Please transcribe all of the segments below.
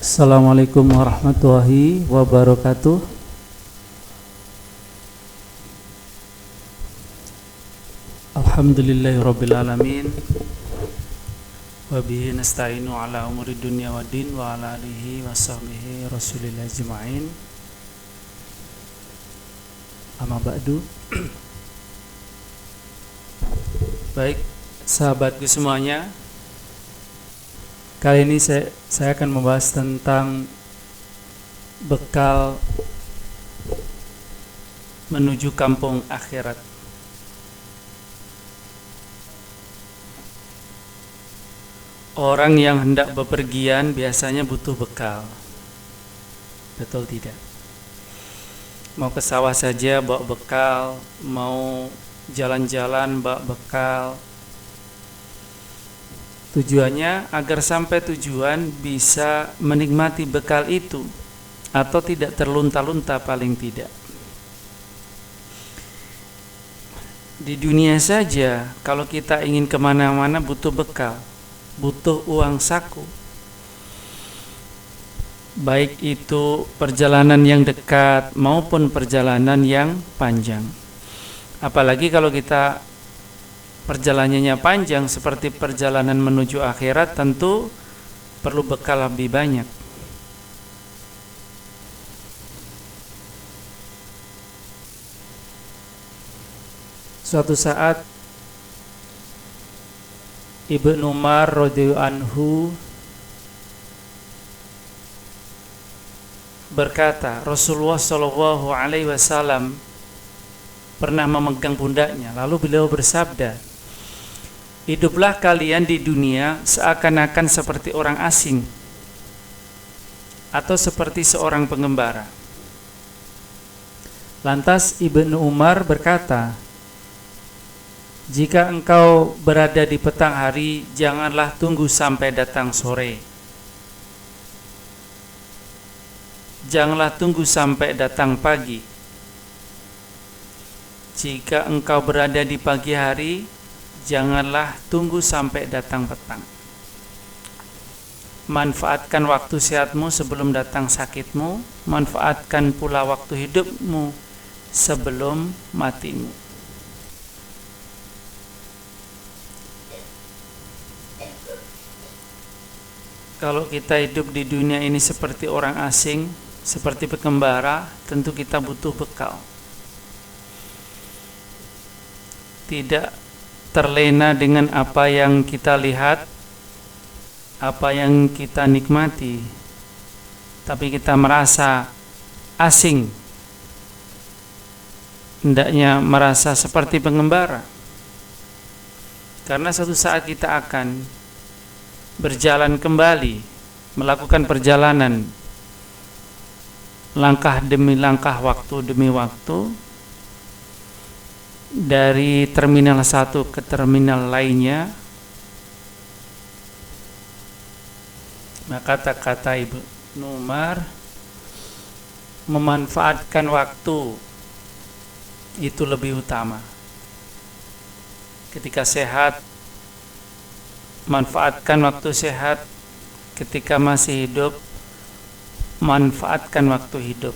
Assalamualaikum warahmatullahi wabarakatuh. Alhamdulillahirabbil alamin. Wa bihi nasta'inu ala umuri dunya waddin wa ala alihi washabbihi rasulillah ajma'in. Amma ba'du. Baik, sahabatku semuanya. Kali ini saya akan membahas tentang bekal menuju kampung akhirat. Orang yang hendak bepergian biasanya butuh bekal. Betul tidak? Mau ke sawah saja bawa bekal, mau jalan-jalan bawa bekal. Tujuannya agar sampai tujuan bisa menikmati bekal itu atau tidak terlunta-lunta paling tidak. Di dunia saja kalau kita ingin kemana-mana butuh bekal, butuh uang saku. Baik itu perjalanan yang dekat maupun perjalanan yang panjang. Apalagi kalau kita perjalanannya panjang seperti perjalanan menuju akhirat, tentu perlu bekal lebih banyak. Suatu saat Ibnu Umar radhiyallahu anhu berkata, Rasulullah shallallahu alaihi wasallam pernah memegang pundaknya, lalu beliau bersabda, hiduplah kalian di dunia seakan-akan seperti orang asing atau seperti seorang pengembara. Lantas Ibnu Umar berkata, jika engkau berada di petang hari, janganlah tunggu sampai datang sore. Janganlah tunggu sampai datang pagi. Jika engkau berada di pagi hari, janganlah tunggu sampai datang petang. Manfaatkan waktu sehatmu sebelum datang sakitmu. Manfaatkan pula waktu hidupmu sebelum matimu. Kalau kita hidup di dunia ini seperti orang asing, seperti pengembara, tentu kita butuh bekal. Tidak terlena dengan apa yang kita lihat, apa yang kita nikmati, tapi kita merasa asing, hendaknya merasa seperti pengembara, karena suatu saat kita akan berjalan kembali, melakukan perjalanan langkah demi langkah, waktu demi waktu, dari terminal satu ke terminal lainnya. Maka kata Ibnu Umar, memanfaatkan waktu itu lebih utama. Ketika sehat, manfaatkan waktu sehat. Ketika masih hidup, manfaatkan waktu hidup.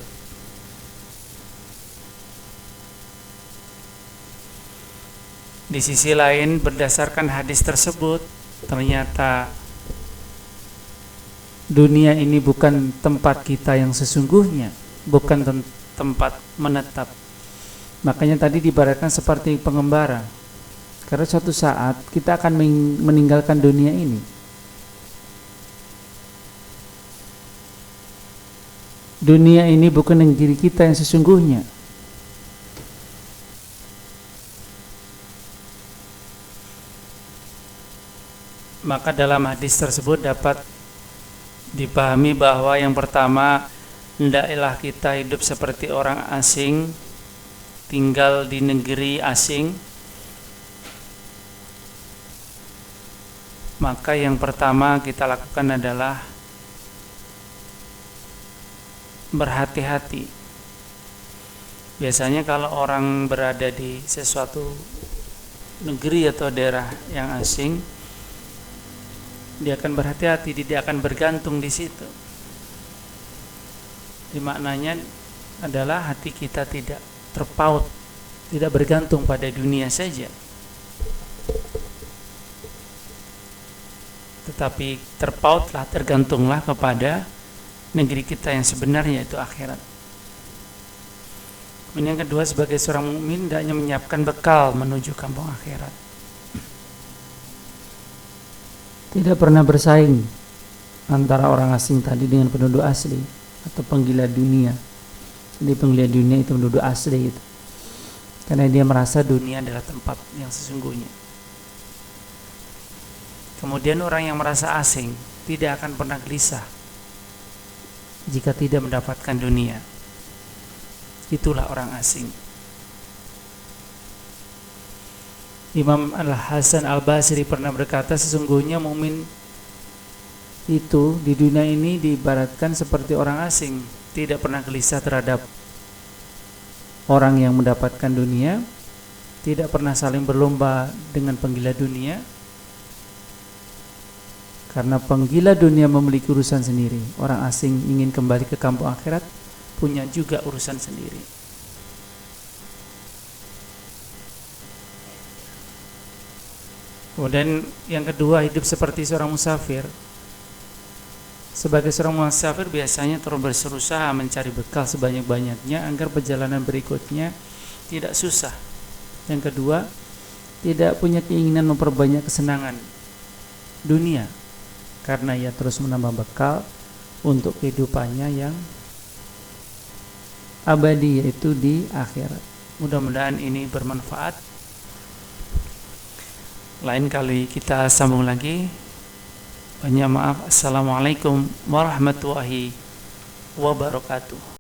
Di sisi lain, berdasarkan hadis tersebut, ternyata dunia ini bukan tempat kita yang sesungguhnya, bukan tempat menetap. Makanya tadi diibaratkan seperti pengembara, karena suatu saat kita akan meninggalkan dunia ini. Dunia ini bukan diri kita yang sesungguhnya. Maka dalam hadis tersebut dapat dipahami bahwa yang pertama, hendaklah kita hidup seperti orang asing, tinggal di negeri asing. Maka yang pertama kita lakukan adalah berhati-hati. Biasanya kalau orang berada di sesuatu negeri atau daerah yang asing, dia akan berhati-hati, dia akan bergantung di situ. Di maknanya adalah hati kita tidak terpaut, tidak bergantung pada dunia saja, tetapi terpautlah, tergantunglah kepada negeri kita yang sebenarnya, yaitu akhirat. Yang kedua, sebagai seorang mukmin hendaknya menyiapkan bekal menuju kampung akhirat. Tidak pernah bersaing antara orang asing tadi dengan penduduk asli atau penggila dunia. Jadi penggila dunia itu penduduk asli itu, karena dia merasa dunia adalah tempat yang sesungguhnya. Kemudian orang yang merasa asing tidak akan pernah gelisah jika tidak mendapatkan dunia. Itulah orang asing. Imam Al-Hasan Al-Basri pernah berkata, sesungguhnya mukmin itu di dunia ini diibaratkan seperti orang asing, tidak pernah gelisah terhadap orang yang mendapatkan dunia, tidak pernah saling berlomba dengan penggila dunia, karena penggila dunia memiliki urusan sendiri. Orang asing ingin kembali ke kampung akhirat, punya juga urusan sendiri. Kemudian yang kedua, hidup seperti seorang musafir. Sebagai seorang musafir biasanya terus berusaha mencari bekal sebanyak-banyaknya agar perjalanan berikutnya tidak susah. Yang kedua, tidak punya keinginan memperbanyak kesenangan dunia, karena ia terus menambah bekal untuk kehidupannya yang abadi, yaitu di akhirat. Mudah-mudahan ini bermanfaat. Lain kali kita sambung lagi. Banyak maaf. Assalamualaikum warahmatullahi wabarakatuh.